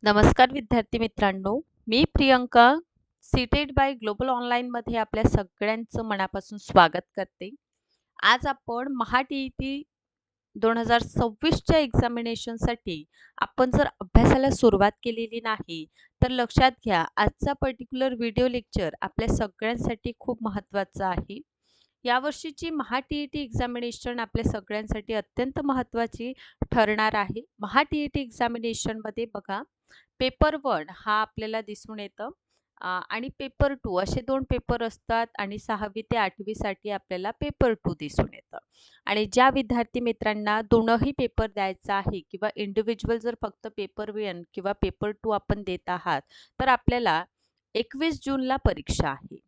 नमस्कार विद्यार्थी मित्रांनो, मी प्रियंका सीटेड बाय ग्लोबल ऑनलाईनमध्ये आपल्या सगळ्यांचं मनापासून स्वागत करते. आज आपण महा-टी-ई-टी 2026च्या एक्झामिनेशनसाठी आपण जर अभ्यासाला सुरुवात केलेली नाही, तर लक्षात घ्या आजचा पर्टिक्युलर व्हिडिओ लेक्चर आपल्या सगळ्यांसाठी खूप महत्त्वाचा आहे. यावर्षीची महा-टी-ई-टी एक्झामिनेशन आपल्या सगळ्यांसाठी अत्यंत महत्त्वाची ठरणार आहे. महा-टी-ई-टी एक्झामिनेशनमध्ये बघा पेपर 1 हा आपल्याला दिसून येतं आणि पेपर 2 असे 2 पेपर असतात आणि 6वी ते 8वी साठी आपल्याला पेपर 2 दिसून येतं. आणि ज्या विद्यार्थी मित्रांना दोनही पेपर द्यायचा आहे किंवा इंडिव्हिज्युअल जर फक्त पेपर 1 किंवा पेपर 2 आपण देत आहात, तर आपल्याला 21 जूनला परीक्षा आहे.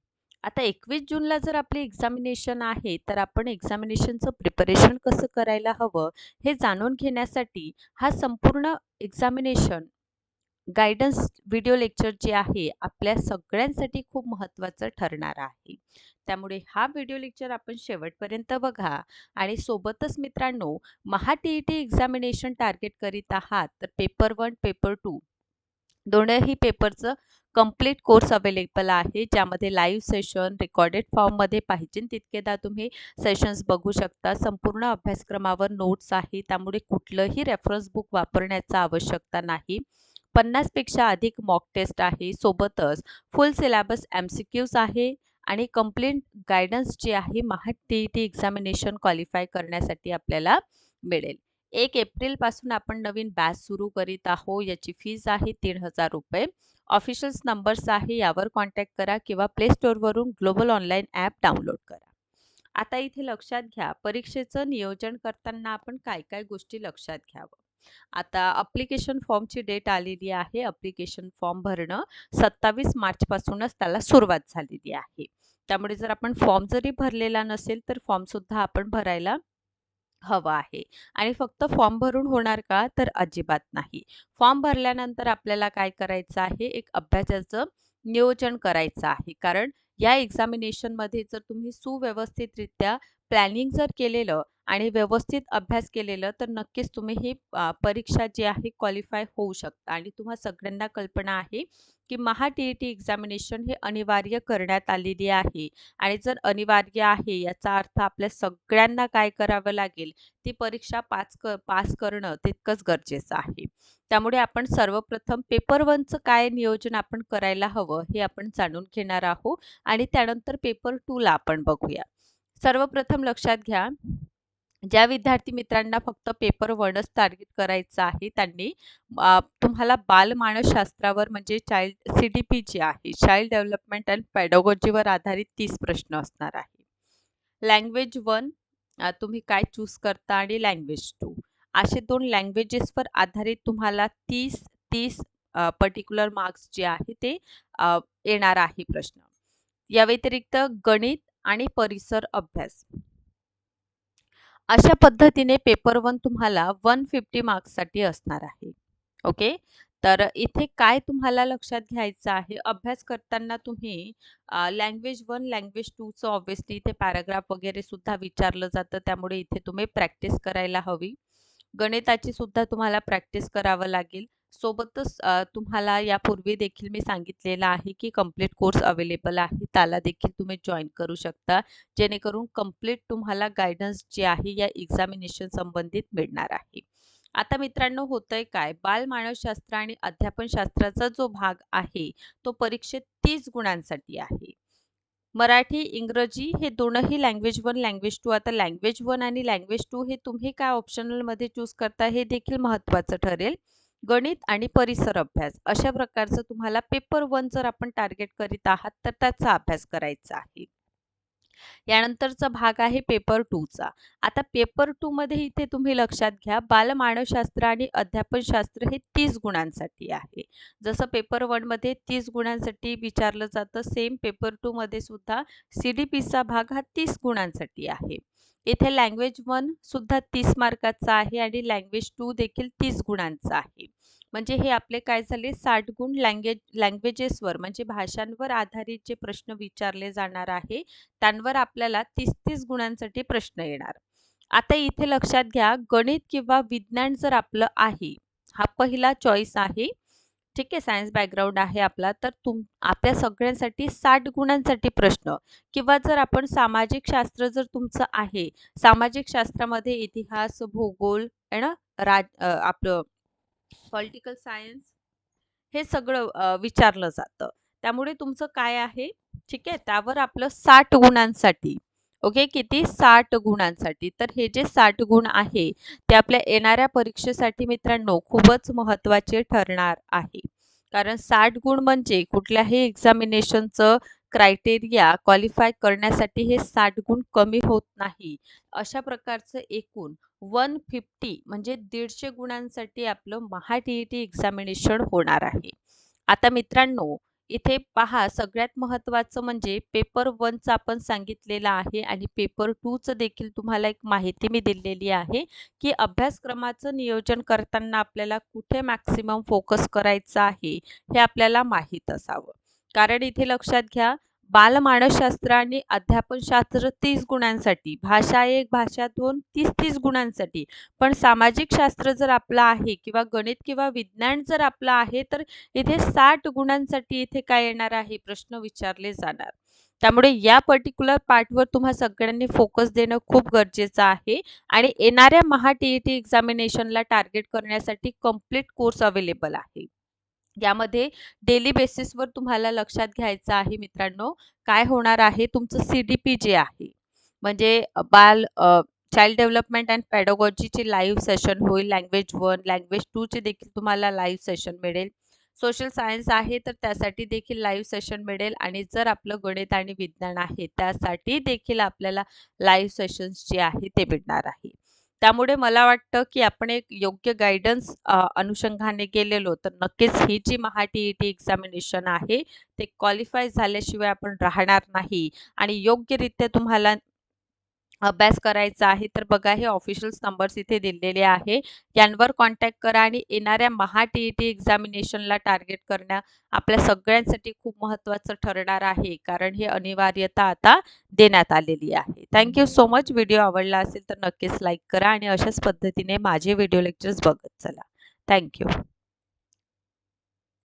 आता 21 जूनला जर आपली एक्झामिनेशन आहे, तर आपण एक्झामिनेशनचं प्रिपरेशन कसं करायला हवं, हे जाणून घेण्यासाठी हा संपूर्ण एक्झामिनेशन गाईडन्स व्हिडिओ लेक्चर जे आहे आपल्या सगळ्यांसाठी खूप महत्त्वाचं ठरणार आहे. त्यामुळे हा व्हिडिओ लेक्चर आपण शेवटपर्यंत बघा आणि सोबतच मित्रांनो महा-टी-ई-टी एक्झामिनेशन टार्गेट करीत आहात तर पेपर 1, पेपर 2 दोनही पेपरचं कंप्लीट कोर्स अवेलेबल आहे, ज्यामध्ये लाईव्ह सेशन, रेकॉर्डेड फॉर्ममध्ये पाहिजे तितकेदा तुम्ही सेशन्स बघू शकता. संपूर्ण अभ्यासक्रमावर नोट्स आहे, त्यामुळे कुठलंही रेफरन्स बुक वापरण्याची आवश्यकता नाही. 50 पेक्षा अधिक मॉक टेस्ट आहे. सोबतच फुल सिलेबस एम-सी-क्यूज आहे आणि कंप्लीट गाईडन्स जे आहे महा-टी-ई-टी एक्झामिनेशन क्वालिफाय करण्यासाठी आपल्याला मिळेल. 1 एप्रिलपासून आपण नवीन बॅच सुरू करीत आहोत. याची फीज आहे ₹3000. ऑफिशियल्स नंबर्स आहे, यावर कॉन्टॅक्ट करा किंवा प्ले स्टोअरवरून ग्लोबल ऑनलाईन ॲप डाउनलोड करा. आता इथे लक्षात घ्या, परीक्षेचं नियोजन करताना आपण काय-काय गोष्टी लक्षात घ्यावं. आता ॲप्लिकेशन फॉर्मची डेट आलेली आहे. ॲप्लिकेशन फॉर्म भरणं 27 मार्चपासूनच त्याला सुरुवात झालेली आहे. त्यामुळे जर आपण फॉर्म जरी भरलेला नसेल, तर फॉर्मसुद्धा आपण भरायला हवा आहे. आणि फक्त फॉर्म भरून होणार का? तर अजिबात नाही. फॉर्म भरल्यानंतर आपल्याला काय करायचं आहे, एक अभ्यासाचं नियोजन करायचं आहे. कारण या एक्झामिनेशनमध्ये जर तुम्ही सुव्यवस्थितरित्या प्लॅनिंग जर केलेलं आणि व्यवस्थित अभ्यास केलेलं, तर नक्कीच तुम्ही ही परीक्षा जी आहे क्वालिफाय होऊ शकता. आणि तुम्हा सगळ्यांना कल्पना आहे, की महा-टी-ई-टी एक्झामिनेशन हे अनिवार्य करण्यात आलेली आहे. आणि जर अनिवार्य आहे, याचा अर्थ आपल्या सगळ्यांना काय करावं लागेल, ती परीक्षा पास करणं तितकंच गरजेचं आहे. त्यामुळे आपण सर्वप्रथम पेपर 1चं काय नियोजन आपण करायला हवं, हे आपण जाणून घेणार आहोत आणि त्यानंतर पेपर 2ला आपण बघूया. सर्वप्रथम लक्षात घ्या, ज्या विद्यार्थी मित्रांना फक्त पेपर 1च टार्गेट करायचं आहे, त्यांनी तुम्हाला बालमानसशास्त्रावर म्हणजे सी-डी-पी जी आहे, चाइल्ड डेव्हलपमेंट अँड पेडागॉजीवर आधारित 30 प्रश्न असणार आहे. लँग्वेज 1 तुम्ही काय चूज करता आणि लँग्वेज 2 असे 2 लँग्वेजेसवर आधारित तुम्हाला 30 पर्टिक्युलर मार्क्स जे आहे ते येणार आहे प्रश्न. या व्यतिरिक्त गणित आणि परिसर अभ्यास अशा पद्धतीने पेपर 1 तुम्हाला 150 मार्क्ससाठी असणार आहे. ओके. तर इथे काय तुम्हाला लक्षात घ्यायचं आहे, अभ्यास करताना तुम्ही लँग्वेज 1, लँग्वेज 2चं ऑब्व्हियसली इथे पॅराग्राफ वगैरे सुद्धा विचारलं जातं, त्यामुळे इथे तुम्ही प्रॅक्टिस करायला हवी. गणिताची सुद्धा तुम्हाला प्रॅक्टिस करावं लागेल. सोबतच तुम्हाला यापूर्वी देखील मी सांगितलेलं आहे, की कंप्लीट कोर्स अवेलेबल आहे. त्याला देखील तुम्ही जॉइन करू शकता, जेणेकरून कंप्लीट तुम्हाला गाईडन्स जे आहे या एक्झामिनेशन संबंधित मिळणार आहे. आता मित्रांनो होतंय काय, बालमानसशास्त्र आणि अध्यापनशास्त्राचा जो भाग आहे, तो परीक्षेत 30 गुणांसाठी आहे. मराठी, इंग्रजी हे दोनही लँग्वेज 1, लँग्वेज 2 आता लँग्वेज 1 आणि लँग्वेज 2 हे तुम्ही काय ऑप्शनलमध्ये चूज करता हे देखील महत्त्वाचं ठरेल. गणित आणि परिसर अभ्यास अशा प्रकारचं तुम्हाला पेपर 1 जर आपण टार्गेट करीत आहात, तर त्याचा अभ्यास करायचा आहे. यानंतरचा भाग आहे पेपर 2चा. आता पेपर 2 मध्ये इथे तुम्ही लक्षात घ्या, बालमानसशास्त्र आणि अध्यापनशास्त्र हे 30 गुणांसाठी आहे. जसं पेपर 1 मध्ये 30 गुणांसाठी विचारलं जातं, सेम पेपर 2 मध्ये सुद्धा सी-डी-पीचा भाग हा 30 गुणांसाठी आहे. इथे लँग्वेज 1 सुद्धा 30 मार्काचा आहे आणि लँग्वेज 2 देखील 30 गुणांचा आहे. म्हणजे हे आपले काय झाले 60 गुण लँग्वेजेसवर म्हणजे भाषांवर आधारित जे प्रश्न विचारले जाणार आहे, त्यांवर आपल्याला 30-30 गुणांसाठी प्रश्न येणार. आता इथे लक्षात घ्या, गणित किंवा विज्ञान जर आपलं आहे, हा पहिला चॉईस आहे. ठीक आहे, सायन्स बॅकग्राऊंड आहे आपला, तर आपल्या सगळ्यांसाठी 60 गुणांसाठी प्रश्न किंवा जर आपण सामाजिक शास्त्र जर तुमचं आहे, सामाजिक शास्त्रामध्ये इतिहास, भूगोल आहे ना, आपलं पॉलिटिकल सायन्स हे सगळं विचारलं जातं. त्यामुळे तुमचं काय आहे, ठीक आहे, त्यावर आपलं 60 गुणांसाठी ओके, किती 60 गुणांसाठी. तर हे जे 60 गुण आहे, ते आपल्या येणाऱ्या परीक्षेसाठी मित्रांनो खूपच महत्त्वाचे ठरणार आहे. कारण 60 गुण म्हणजे कुठल्याही एक्झामिनेशनचं क्रायटेरिया क्वालिफाय करण्यासाठी हे 60 गुण कमी होत नाही. अशा प्रकारचं एकूण 150 म्हणजे 150 गुणांसाठी आपलं महा-टी-ई-टी एक्झामिनेशन होणार आहे. आता मित्रांनो, इथे पहा सगळ्यात महत्त्वाचं म्हणजे पेपर 1चं आपण सांगितलेलं आहे आणि पेपर 2चं देखील तुम्हाला एक माहिती मी दिलेली आहे, की अभ्यासक्रमाचं नियोजन करताना आपल्याला कुठे मॅक्सिमम फोकस करायचा आहे, हे आपल्याला माहीत असावं. कारण इथे लक्षात घ्या, बालमानसशास्त्र आणि अध्यापनशास्त्र 30 गुणांसाठी, भाषा 1, भाषा 2 30-30 गुणांसाठी. पण सामाजिक शास्त्र जर आपलं आहे किंवा गणित किंवा विज्ञान जर आपलं आहे, तर इथे 60 गुणांसाठी इथे काय येणार आहे, प्रश्न विचारले जाणार. त्यामुळे या पर्टिक्युलर पार्टवर तुम्हा सगळ्यांनी फोकस देणं खूप गरजेचं आहे आणि येणाऱ्या महा-टी-ई-टी एक्झामिनेशनला टार्गेट करण्यासाठी कंप्लीट कोर्स अवेलेबल आहे. यामध्ये डेली बेसिसवर तुम्हाला लक्षात घ्यायचं आहे मित्रांनो, काय होणार आहे तुमचं सी-डी-पी जे आहे, म्हणजे चाइल्ड डेव्हलपमेंट अँड पेडागॉजीचे लाईव्ह सेशन होईल. लँग्वेज 1, लँग्वेज 2चे देखील तुम्हाला लाईव्ह सेशन मिळेल. सोशल सायन्स आहे तर त्यासाठी देखील लाईव्ह सेशन मिळेल आणि जर आपलं गणित आणि विज्ञान आहे त्यासाठी देखील आपल्याला लाईव्ह सेशन्स जे आहे ते मिळणार आहे. त्यामुळे मला वाटतं, की आपण एक योग्य गाईडन्स अनुषंगाने गेलेलो तर नक्कीच ही जी महा-टी-ई-टी एक्झामिनेशन आहे, ते क्वालिफाय झाल्याशिवाय आपण राहणार नाही आणि योग्यरित्या तुम्हाला अभ्यास करायचा आहे, तर बघा हे ऑफिशियल नंबर्स इथे दिलेले आहे. यांवर कॉन्टॅक्ट करा आणि येणाऱ्या महा-टी-ई-टी एक्झामिनेशनला टार्गेट करणं आपल्या सगळ्यांसाठी खूप महत्त्वाचं ठरणार आहे. कारण ही अनिवार्यता आता देण्यात आलेली आहे. Thank so much. व्हिडिओ आवडला असेल तर नक्कीच लाईक करा आणि अशाच पद्धतीने माझे व्हिडिओ लेक्चर्स बघत चला. थँक